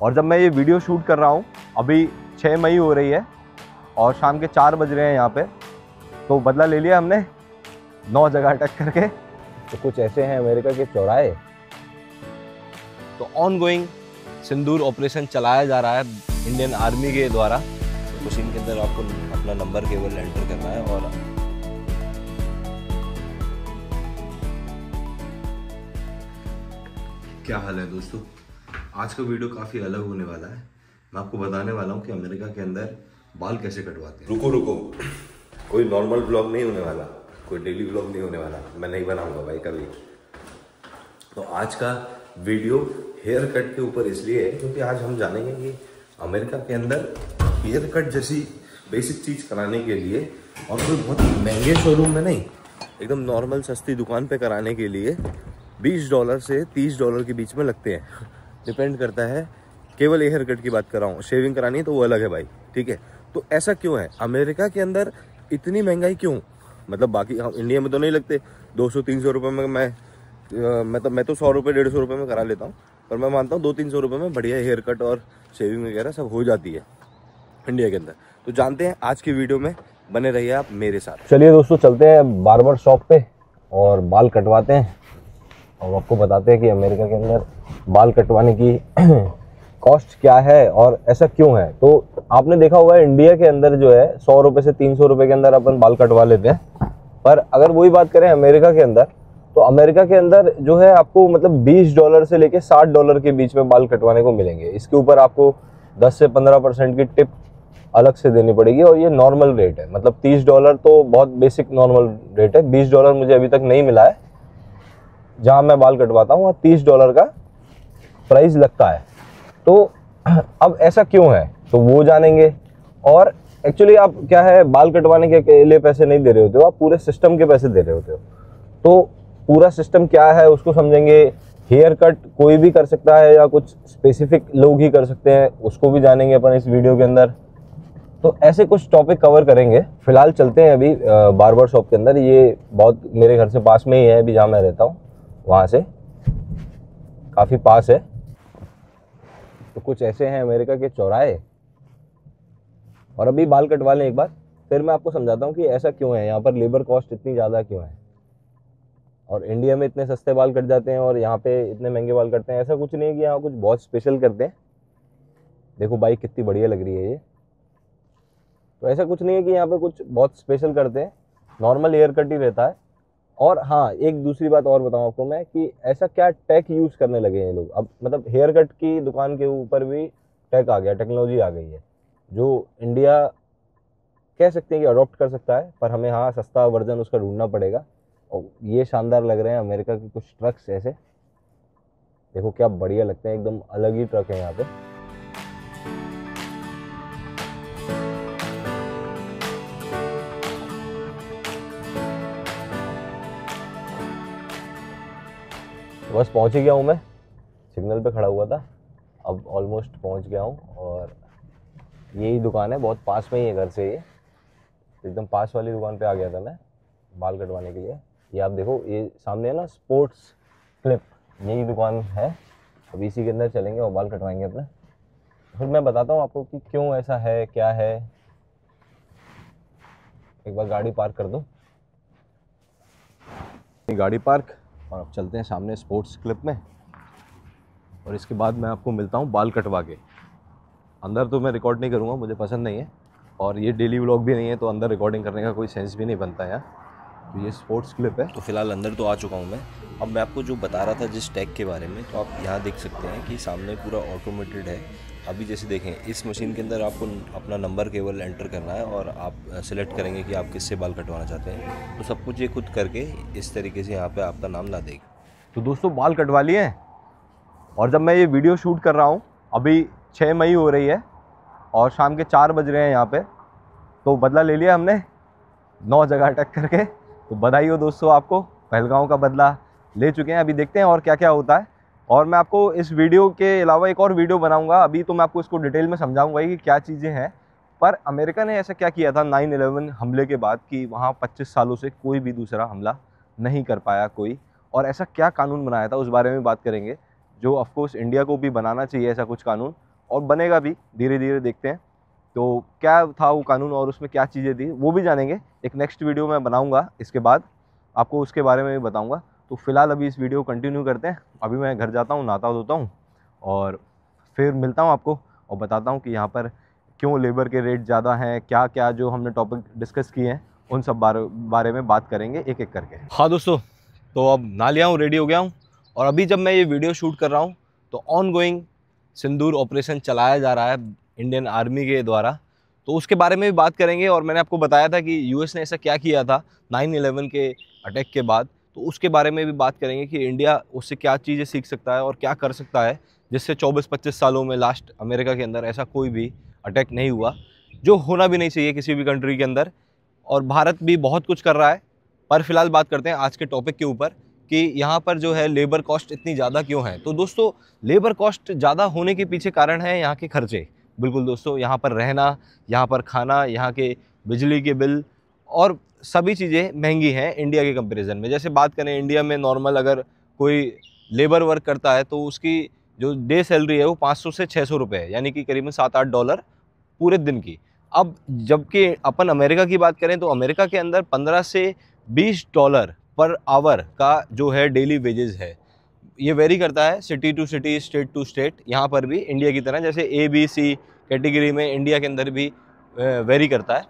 और जब मैं ये वीडियो शूट कर रहा हूँ, अभी 6 मई हो रही है और शाम के 4 बज रहे हैं यहाँ पे, तो बदला ले लिया हमने 9 जगह अटैक करके। तो कुछ ऐसे हैं अमेरिका के चौराहे। तो ऑन गोइंग सिंदूर ऑपरेशन चलाया जा रहा है इंडियन आर्मी के द्वारा। तो मशीन के अंदर आपको अपना नंबर केवल एंटर करना है और क्या हाल है दोस्तों। आज का वीडियो काफ़ी अलग होने वाला है। मैं आपको बताने वाला हूँ कि अमेरिका के अंदर बाल कैसे कटवाते हैं। रुको, कोई नॉर्मल ब्लॉग नहीं होने वाला, कोई डेली ब्लॉग नहीं होने वाला, मैं नहीं बनाऊंगा भाई कभी। तो आज का वीडियो हेयर कट के ऊपर इसलिए है क्योंकि आज हम जानेंगे कि अमेरिका के अंदर हेयर कट जैसी बेसिक चीज़ कराने के लिए, और कोई बहुत महंगे शोरूम में नहीं, एकदम नॉर्मल सस्ती दुकान पे कराने के लिए $20 से $30 के बीच में लगते हैं। डिपेंड करता है। केवल हेयर कट की बात कर रहा हूँ, शेविंग करानी है तो वो अलग है भाई, ठीक है। तो ऐसा क्यों है अमेरिका के अंदर, इतनी महंगाई क्यों? मतलब बाकी हम इंडिया में तो नहीं लगते 200-300 रुपये में। मैं तो 100 रुपये 150 रुपये में करा लेता हूँ, पर मैं मानता हूँ 200-300 रुपये में बढ़िया हेयर कट और शेविंग वगैरह सब हो जाती है इंडिया के अंदर। तो जानते हैं आज की वीडियो में, बने रहिए आप मेरे साथ। चलिए दोस्तों, चलते हैं बार्बर शॉप पे और बाल कटवाते हैं और आपको बताते हैं कि अमेरिका के अंदर बाल कटवाने की कॉस्ट क्या है और ऐसा क्यों है। तो आपने देखा होगा इंडिया के अंदर जो है 100 रुपये से 300 रुपये के अंदर अपन बाल कटवा लेते हैं, पर अगर वही बात करें अमेरिका के अंदर, तो अमेरिका के अंदर जो है आपको मतलब $20 से लेके $60 के बीच में बाल कटवाने को मिलेंगे। इसके ऊपर आपको 10 से 15% की टिप अलग से देनी पड़ेगी और ये नॉर्मल रेट है। मतलब $30 तो बहुत बेसिक नॉर्मल रेट है। $20 मुझे अभी तक नहीं मिला है जहाँ मैं बाल कटवाता हूँ, वहाँ $30 का प्राइस लगता है। तो अब ऐसा क्यों है तो वो जानेंगे। और एक्चुअली आप क्या है, बाल कटवाने के लिए पैसे नहीं दे रहे होते हो, आप पूरे सिस्टम के पैसे दे रहे होते हो। तो पूरा सिस्टम क्या है उसको समझेंगे। हेयर कट कोई भी कर सकता है या कुछ स्पेसिफिक लोग ही कर सकते हैं, उसको भी जानेंगे अपन इस वीडियो के अंदर। तो ऐसे कुछ टॉपिक कवर करेंगे। फिलहाल चलते हैं अभी बार्बर शॉप के अंदर। ये बहुत मेरे घर से पास में ही है, अभी जहाँ मैं रहता हूँ वहाँ से काफ़ी पास है। तो कुछ ऐसे हैं अमेरिका के चौराहे। और अभी बाल कटवा लें एक बार, फिर मैं आपको समझाता हूँ कि ऐसा क्यों है, यहाँ पर लेबर कॉस्ट इतनी ज़्यादा क्यों है और इंडिया में इतने सस्ते बाल कट जाते हैं और यहाँ पे इतने महंगे बाल कटते हैं। ऐसा कुछ नहीं है कि यहाँ कुछ बहुत स्पेशल करते हैं। देखो बाइक कितनी बढ़िया लग रही है ये। तो ऐसा कुछ नहीं है कि यहाँ पे कुछ बहुत स्पेशल करते हैं, नॉर्मल हेयर कट ही रहता है। और हाँ, एक दूसरी बात और बताऊँ आपको मैं कि ऐसा क्या टेक यूज़ करने लगे हैं लोग अब। मतलब हेयर कट की दुकान के ऊपर भी टेक आ गया, टेक्नोलॉजी आ गई है, जो इंडिया कह सकते हैं कि अडॉप्ट कर सकता है, पर हमें हाँ सस्ता वर्जन उसका ढूंढना पड़ेगा। और ये शानदार लग रहे हैं अमेरिका के कुछ ट्रक्स ऐसे, देखो क्या बढ़िया लगते हैं, एकदम अलग ही ट्रक है यहाँ पे। बस पहुंच ही गया हूँ मैं, सिग्नल पे खड़ा हुआ था, अब ऑलमोस्ट पहुंच गया हूँ। और यही दुकान है, बहुत पास में ही है घर से, ये एकदम पास वाली दुकान पे आ गया था मैं बाल कटवाने के लिए। ये आप देखो, ये सामने है ना स्पोर्ट्स क्लिप, यही दुकान है। अब इसी के अंदर चलेंगे और बाल कटवाएंगे अपने। फिर मैं बताता हूँ आपको कि क्यों ऐसा है, क्या है। एक बार गाड़ी पार्क कर दूँ, गाड़ी पार्क, और अब चलते हैं सामने स्पोर्ट्स क्लिप में। और इसके बाद मैं आपको मिलता हूँ बाल कटवा के। अंदर तो मैं रिकॉर्ड नहीं करूँगा, मुझे पसंद नहीं है, और ये डेली व्लॉग भी नहीं है, तो अंदर रिकॉर्डिंग करने का कोई सेंस भी नहीं बनता है। तो ये स्पोर्ट्स क्लिप है। तो फिलहाल अंदर तो आ चुका हूँ मैं। अब मैं आपको जो बता रहा था जिस टैग के बारे में, तो आप यहाँ देख सकते हैं कि सामने पूरा ऑटोमेटेड है। अभी जैसे देखें, इस मशीन के अंदर आपको अपना नंबर केवल एंटर करना है और आप सिलेक्ट करेंगे कि आप किससे बाल कटवाना चाहते हैं। तो सब कुछ ये खुद करके इस तरीके से यहाँ पे आपका नाम ला देगा। तो दोस्तों बाल कटवा लिए हैं और जब मैं ये वीडियो शूट कर रहा हूँ, अभी 6 मई हो रही है और शाम के 4 बज रहे हैं यहाँ पे, तो बदला ले लिया हमने 9 जगह अटैक करके। तो बधाई हो दोस्तों आपको, पहलगांव का बदला ले चुके हैं। अभी देखते हैं और क्या क्या होता है। और मैं आपको इस वीडियो के अलावा एक और वीडियो बनाऊंगा, अभी तो मैं आपको इसको डिटेल में समझाऊंगा कि क्या चीज़ें हैं। पर अमेरिका ने ऐसा क्या किया था 9/11 हमले के बाद कि वहाँ 25 सालों से कोई भी दूसरा हमला नहीं कर पाया कोई, और ऐसा क्या कानून बनाया था उस बारे में बात करेंगे, जो ऑफकोर्स इंडिया को भी बनाना चाहिए ऐसा कुछ कानून। और बनेगा भी धीरे धीरे, देखते हैं। तो क्या था वो कानून और उसमें क्या चीज़ें थी वो भी जानेंगे। एक नेक्स्ट वीडियो मैं बनाऊंगा, इसके बाद आपको उसके बारे में भी बताऊंगा। तो फिलहाल अभी इस वीडियो को कंटिन्यू करते हैं। अभी मैं घर जाता हूँ, नहाता धोता हूँ और फिर मिलता हूँ आपको और बताता हूँ कि यहाँ पर क्यों लेबर के रेट ज़्यादा हैं, क्या क्या जो हमने टॉपिक डिस्कस किए हैं उन सब बारे में बात करेंगे एक एक करके। हाँ दोस्तों, तो अब नहा लिया हूँ, रेडी हो गया हूँ और अभी जब मैं ये वीडियो शूट कर रहा हूँ तो ऑन गोइंग सिंदूर ऑपरेशन चलाया जा रहा है इंडियन आर्मी के द्वारा। तो उसके बारे में भी बात करेंगे और मैंने आपको बताया था कि यूएस ने ऐसा क्या किया था 9/11 के अटैक के बाद, तो उसके बारे में भी बात करेंगे कि इंडिया उससे क्या चीज़ें सीख सकता है और क्या कर सकता है जिससे 24-25 सालों में लास्ट अमेरिका के अंदर ऐसा कोई भी अटैक नहीं हुआ, जो होना भी नहीं चाहिए किसी भी कंट्री के अंदर। और भारत भी बहुत कुछ कर रहा है। पर फिलहाल बात करते हैं आज के टॉपिक के ऊपर कि यहाँ पर जो है लेबर कॉस्ट इतनी ज़्यादा क्यों है। तो दोस्तों, लेबर कॉस्ट ज़्यादा होने के पीछे कारण है यहाँ के खर्चे। बिल्कुल दोस्तों, यहाँ पर रहना, यहाँ पर खाना, यहाँ के बिजली के बिल और सभी चीज़ें महंगी हैं इंडिया के कंपैरिजन में। जैसे बात करें इंडिया में नॉर्मल अगर कोई लेबर वर्क करता है तो उसकी जो डे सैलरी है वो 500 से 600 रुपये है, यानी कि करीबन $7-8 पूरे दिन की। अब जबकि अपन अमेरिका की बात करें तो अमेरिका के अंदर $15 से $20 पर आवर का जो है डेली वेजेस है। ये वेरी करता है city to city, state to state. यहाँ पर भी इंडिया की तरह जैसे ABC कैटेगरी में इंडिया के अंदर भी वेरी करता है।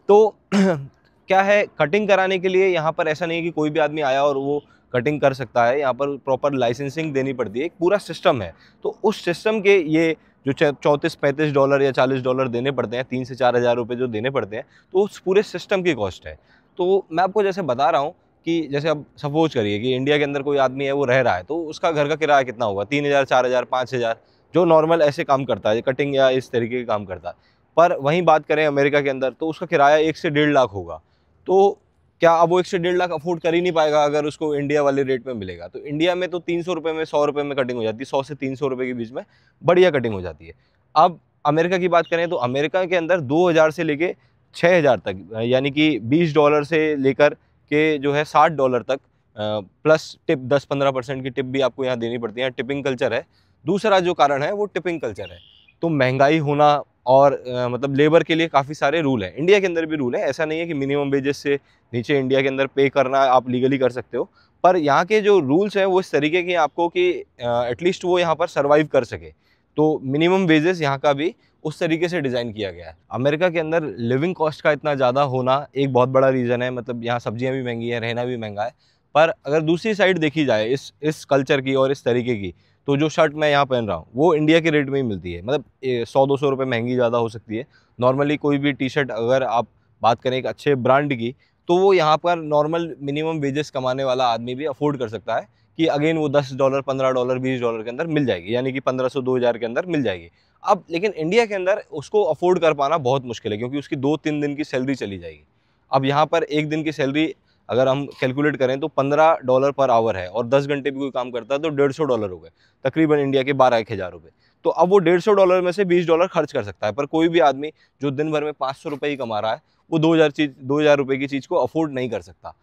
तो क्या है, कटिंग कराने के लिए यहाँ पर ऐसा नहीं है कि कोई भी आदमी आया और वो कटिंग कर सकता है। यहाँ पर प्रॉपर लाइसेंसिंग देनी पड़ती है, एक पूरा सिस्टम है। तो उस सिस्टम के ये जो $34-35 या $40 देने पड़ते हैं, 3 से 4 हज़ार रुपये जो देने पड़ते हैं, तो उस पूरे सिस्टम की कॉस्ट है। तो मैं आपको जैसे बता रहा हूँ कि जैसे अब सपोज करिए कि इंडिया के अंदर कोई आदमी है वो रह रहा है, तो उसका घर का किराया कितना होगा, 3,000, 4,000, 5,000, जो नॉर्मल ऐसे काम करता है, कटिंग या इस तरीके के काम करता है। पर वहीं बात करें अमेरिका के अंदर तो उसका किराया 1 से 1.5 लाख होगा। तो क्या अब वो 1 से 1.5 लाख अफोर्ड कर ही नहीं पाएगा अगर उसको इंडिया वाले रेट में मिलेगा। तो इंडिया में तो 300 रुपये में, 100 रुपये में कटिंग हो जाती है, 100 से 300 रुपये के बीच में बढ़िया कटिंग हो जाती है। अब अमेरिका की बात करें तो अमेरिका के अंदर 2,000 से लेके 6,000 तक, यानी कि $20 से लेकर के जो है $60 तक, प्लस टिप 10-15% की टिप भी आपको यहाँ देनी पड़ती है। टिपिंग कल्चर है। दूसरा जो कारण है वो टिपिंग कल्चर है। तो महंगाई होना और मतलब लेबर के लिए काफ़ी सारे रूल हैं। इंडिया के अंदर भी रूल है, ऐसा नहीं है कि मिनिमम वेजेस से नीचे इंडिया के अंदर पे करना आप लीगली कर सकते हो। पर यहाँ के जो रूल्स हैं वो इस तरीके के आपको कि एटलीस्ट वो यहाँ पर सर्वाइव कर सके। तो मिनिमम वेजेस यहाँ का भी उस तरीके से डिज़ाइन किया गया है। अमेरिका के अंदर लिविंग कॉस्ट का इतना ज़्यादा होना एक बहुत बड़ा रीज़न है। मतलब यहाँ सब्जियाँ भी महंगी हैं, रहना भी महंगा है। पर अगर दूसरी साइड देखी जाए इस कल्चर की और इस तरीके की, तो जो शर्ट मैं यहाँ पहन रहा हूँ वो इंडिया के रेट में ही मिलती है। मतलब 100-200 रुपये महंगी ज़्यादा हो सकती है। नॉर्मली कोई भी टी शर्ट अगर आप बात करें एक अच्छे ब्रांड की, तो वो यहाँ पर नॉर्मल मिनिमम वेजेस कमाने वाला आदमी भी अफोर्ड कर सकता है कि अगेन वो $10, $15, $20 के अंदर मिल जाएगी, यानी कि 1,500-2,000 के अंदर मिल जाएगी। अब लेकिन इंडिया के अंदर उसको अफोर्ड कर पाना बहुत मुश्किल है, क्योंकि उसकी 2-3 दिन की सैलरी चली जाएगी। अब यहाँ पर एक दिन की सैलरी अगर हम कैलकुलेट करें तो $15 पर आवर है और 10 घंटे भी कोई काम करता है तो $150 हो गए, तकरीबन इंडिया के 12-1 हज़ार रुपये। तो अब वो $150 में से $20 खर्च कर सकता है। पर कोई भी आदमी जो दिन भर में 500 रुपये ही कमा रहा है वो 2,000 रुपये की चीज़ को अफोर्ड नहीं कर सकता।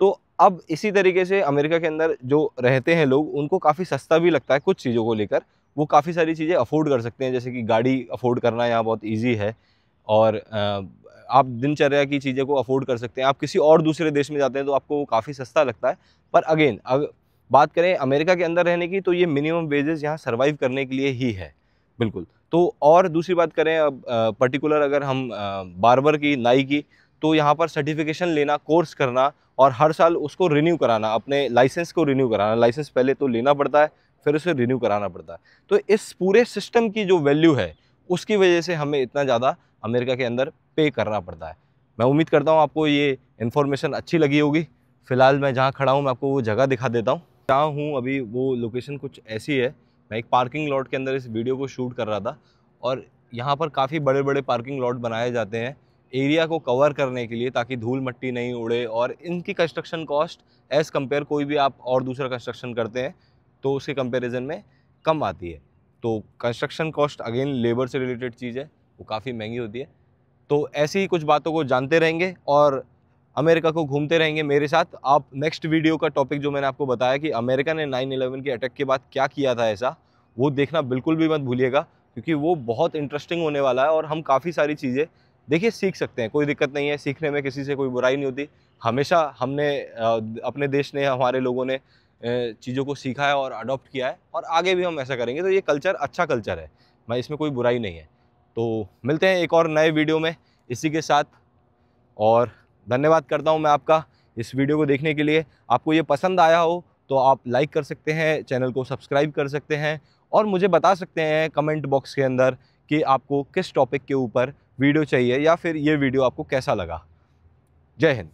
तो अब इसी तरीके से अमेरिका के अंदर जो रहते हैं लोग, उनको काफ़ी सस्ता भी लगता है कुछ चीज़ों को लेकर। वो काफ़ी सारी चीज़ें अफोर्ड कर सकते हैं, जैसे कि गाड़ी अफोर्ड करना यहाँ बहुत ईजी है और आप दिनचर्या की चीज़ें को अफोर्ड कर सकते हैं। आप किसी और दूसरे देश में जाते हैं तो आपको वो काफ़ी सस्ता लगता है। पर अगेन अगर बात करें अमेरिका के अंदर रहने की, तो ये मिनिमम वेजेस यहाँ सर्वाइव करने के लिए ही है। बिल्कुल। तो और दूसरी बात करें अब पर्टिकुलर अगर हम बार्बर की, नाई की, तो यहाँ पर सर्टिफिकेशन लेना, कोर्स करना और हर साल उसको रिन्यू कराना, अपने लाइसेंस को रिन्यू कराना। लाइसेंस पहले तो लेना पड़ता है, फिर उसे रिन्यू कराना पड़ता है। तो इस पूरे सिस्टम की जो वैल्यू है उसकी वजह से हमें इतना ज़्यादा अमेरिका के अंदर पे करना पड़ता है। मैं उम्मीद करता हूँ आपको ये इन्फॉर्मेशन अच्छी लगी होगी। फ़िलहाल मैं जहाँ खड़ा हूँ मैं आपको वो जगह दिखा देता हूँ। जहाँ हूँ अभी वो लोकेशन कुछ ऐसी है। मैं एक पार्किंग लॉट के अंदर इस वीडियो को शूट कर रहा था और यहाँ पर काफ़ी बड़े बड़े पार्किंग लॉट बनाए जाते हैं एरिया को कवर करने के लिए, ताकि धूल मट्टी नहीं उड़े। और इनकी कंस्ट्रक्शन कॉस्ट एज़ कम्पेयर कोई भी आप और दूसरा कंस्ट्रक्शन करते हैं तो उसके कंपैरिजन में कम आती है। तो कंस्ट्रक्शन कॉस्ट अगेन लेबर से रिलेटेड चीज़ है, वो काफ़ी महंगी होती है। तो ऐसी ही कुछ बातों को जानते रहेंगे और अमेरिका को घूमते रहेंगे मेरे साथ। आप नेक्स्ट वीडियो का टॉपिक जो मैंने आपको बताया कि अमेरिका ने 9/11 के अटैक के बाद क्या किया था ऐसा, वो देखना बिल्कुल भी मत भूलिएगा। क्योंकि वो बहुत इंटरेस्टिंग होने वाला है और हम काफ़ी सारी चीज़ें देखिए सीख सकते हैं। कोई दिक्कत नहीं है, सीखने में किसी से कोई बुराई नहीं होती। हमेशा हमने अपने देश ने, हमारे लोगों ने चीज़ों को सीखा है और अडॉप्ट किया है और आगे भी हम ऐसा करेंगे। तो ये कल्चर अच्छा कल्चर है, मैं इसमें कोई बुराई नहीं है। तो मिलते हैं एक और नए वीडियो में इसी के साथ, और धन्यवाद करता हूं मैं आपका इस वीडियो को देखने के लिए। आपको ये पसंद आया हो तो आप लाइक कर सकते हैं, चैनल को सब्सक्राइब कर सकते हैं और मुझे बता सकते हैं कमेंट बॉक्स के अंदर कि आपको किस टॉपिक के ऊपर वीडियो चाहिए या फिर ये वीडियो आपको कैसा लगा। जय हिंद।